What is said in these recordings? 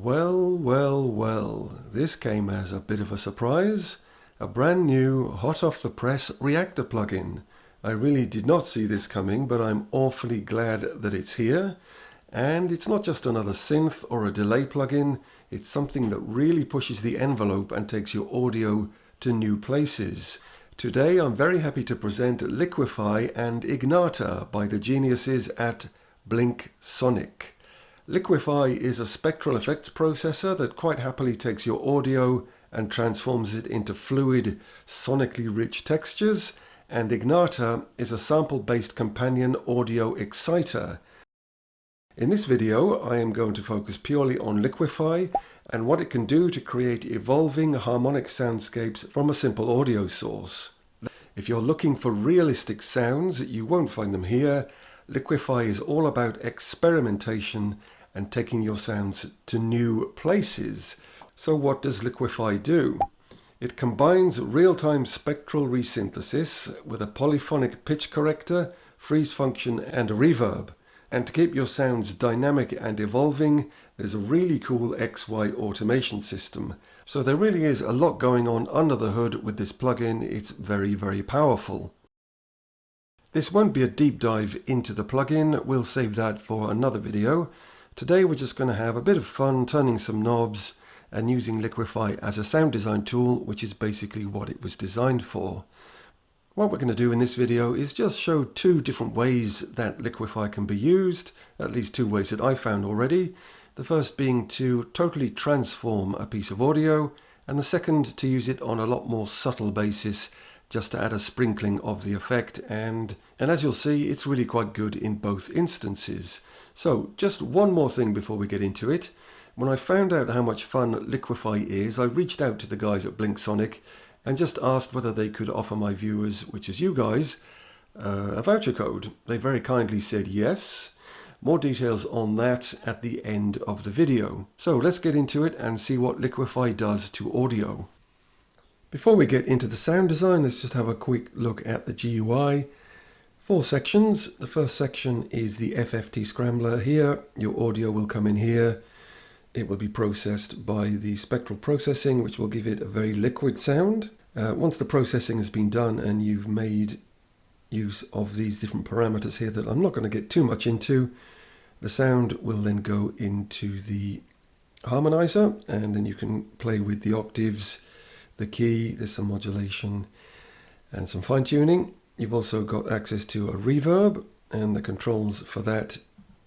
Well, this came as a bit of a surprise. A brand new, hot off the press REAKTOR plugin. I really did not see this coming, but I'm awfully glad that it's here. And it's not just another synth or a delay plugin, it's something that really pushes the envelope and takes your audio to new places. Today I'm very happy to present Liquify and Ignita by the geniuses at BlinkSonic. Liquify is a spectral effects processor that quite happily takes your audio and transforms it into fluid, sonically rich textures, and Ignita is a sample-based companion audio exciter. In this video, I am going to focus purely on Liquify and what it can do to create evolving harmonic soundscapes from a simple audio source. If you're looking for realistic sounds, you won't find them here. Liquify is all about experimentation and taking your sounds to new places. So what does Liquify do? It combines real-time spectral resynthesis with a polyphonic pitch corrector, freeze function and a reverb. And to keep your sounds dynamic and evolving, there's a really cool XY automation system. So there really is a lot going on under the hood with this plugin. It's very powerful. This won't be a deep dive into the plugin, we'll save that for another video. Today we're just going to have a bit of fun turning some knobs and using Liquify as a sound design tool, which is basically what it was designed for. What we're going to do in this video is just show two different ways that Liquify can be used, at least two ways that I found already. The first being to totally transform a piece of audio, and the second to use it on a lot more subtle basis, just to add a sprinkling of the effect, and as you'll see, it's really quite good in both instances. So just one more thing before we get into it. When I found out how much fun Liquify is, I reached out to the guys at BlinkSonic and just asked whether they could offer my viewers, which is you guys, a voucher code. They very kindly said yes. More details on that at the end of the video. So let's get into it and see what Liquify does to audio. Before we get into the sound design, let's just have a quick look at the GUI. 4 sections. The first section is the FFT scrambler here. Your audio will come in here. It will be processed by the spectral processing, which will give it a very liquid sound. Once the processing has been done and you've made use of these different parameters here that I'm not going to get too much into, the sound will then go into the harmonizer, and then you can play with the octaves, the key, there's some modulation and some fine-tuning. You've also got access to a reverb, and the controls for that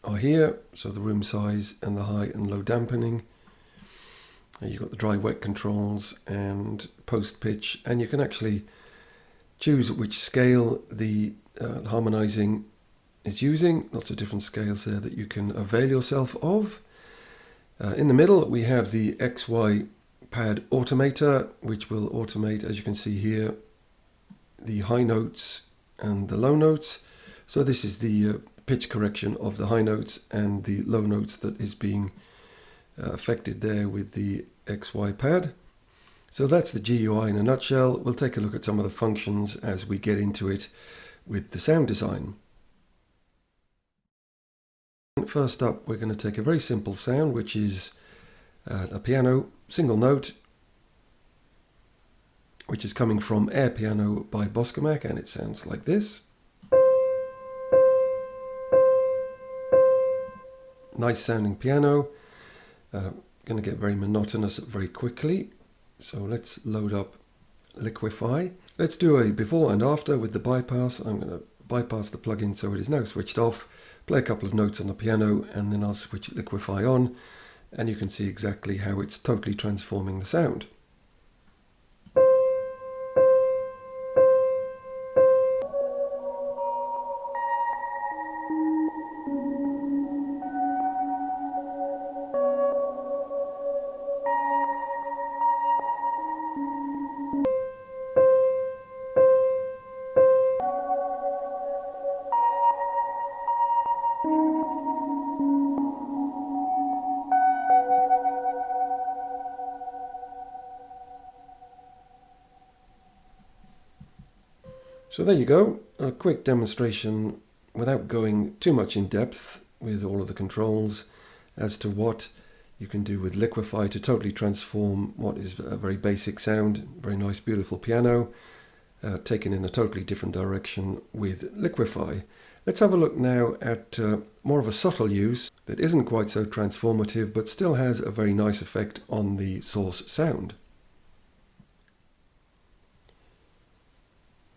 are here. So the room size and the high and low dampening. You've got the dry wet controls and post pitch, and you can actually choose which scale the harmonizing is using. Lots of different scales there that you can avail yourself of. In the middle we have the XY pad automator, which will automate, as you can see here, the high notes and the low notes. So this is the pitch correction of the high notes and the low notes that is being affected there with the XY pad. So that's the GUI in a nutshell. We'll take a look at some of the functions as we get into it with the sound design. First up, we're going to take a very simple sound, which is a piano, single note, which is coming from Air Piano by Boscomac, and it sounds like this. Nice sounding piano. Going to get very monotonous very quickly. So let's load up Liquify. Let's do a before and after with the bypass. I'm going to bypass the plugin so it is now switched off, play a couple of notes on the piano, and then I'll switch Liquify on, and you can see exactly how it's totally transforming the sound. So there you go, a quick demonstration without going too much in depth with all of the controls as to what you can do with Liquify to totally transform what is a very basic sound, very nice, beautiful piano, taken in a totally different direction with Liquify. Let's have a look now at more of a subtle use that isn't quite so transformative, but still has a very nice effect on the source sound.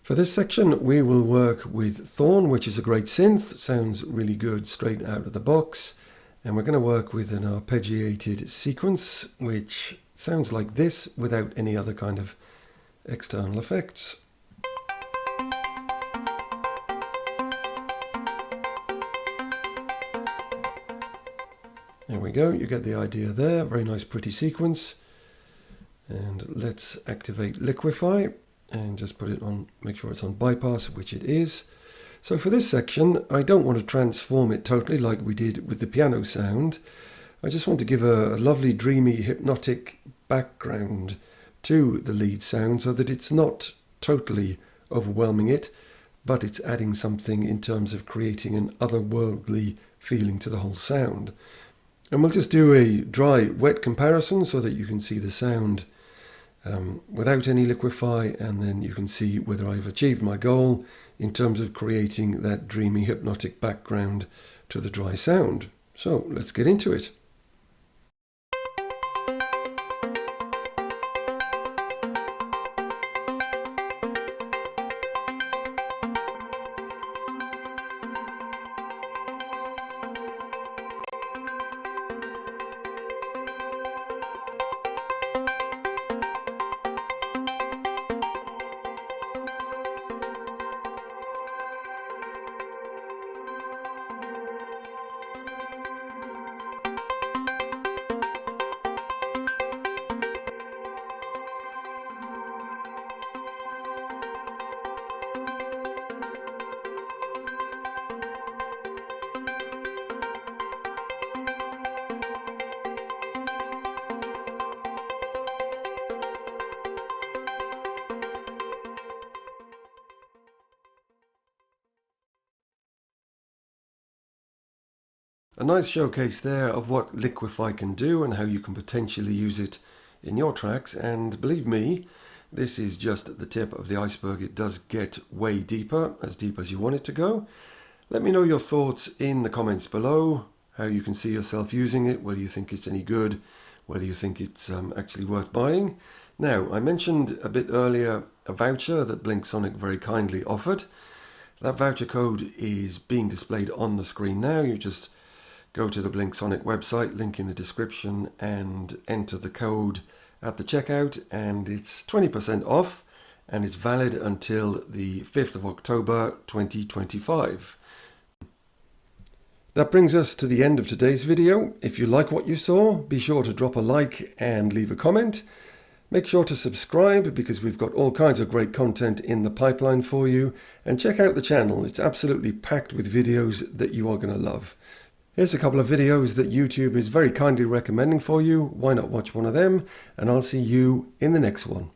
For this section, we will work with Thorn, which is a great synth, sounds really good straight out of the box. And we're going to work with an arpeggiated sequence, which sounds like this without any other kind of external effects. There we go, you get the idea there. Very nice, pretty sequence. And let's activate Liquify and just put it on, make sure it's on bypass, which it is. So for this section, I don't want to transform it totally like we did with the piano sound. I just want to give a lovely, dreamy, hypnotic background to the lead sound so that it's not totally overwhelming it, but it's adding something in terms of creating an otherworldly feeling to the whole sound. And we'll just do a dry, wet comparison so that you can see the sound without any Liquify, and then you can see whether I've achieved my goal in terms of creating that dreamy, hypnotic background to the dry sound. So let's get into it. A nice showcase there of what Liquify can do and how you can potentially use it in your tracks. And believe me, this is just the tip of the iceberg. It does get way deeper, as deep as you want it to go. Let me know your thoughts in the comments below, how you can see yourself using it, whether you think it's any good, whether you think it's actually worth buying. Now, I mentioned a bit earlier a voucher that BlinkSonic very kindly offered. That voucher code is being displayed on the screen now. You just go to the BlinkSonic website, link in the description, and enter the code at the checkout, and it's 20% off, and it's valid until the 5th of October 2025. That brings us to the end of today's video. If you like what you saw, be sure to drop a like and leave a comment. Make sure to subscribe because we've got all kinds of great content in the pipeline for you, and check out the channel. It's absolutely packed with videos that you are going to love. Here's a couple of videos that YouTube is very kindly recommending for you. Why not watch one of them? And I'll see you in the next one.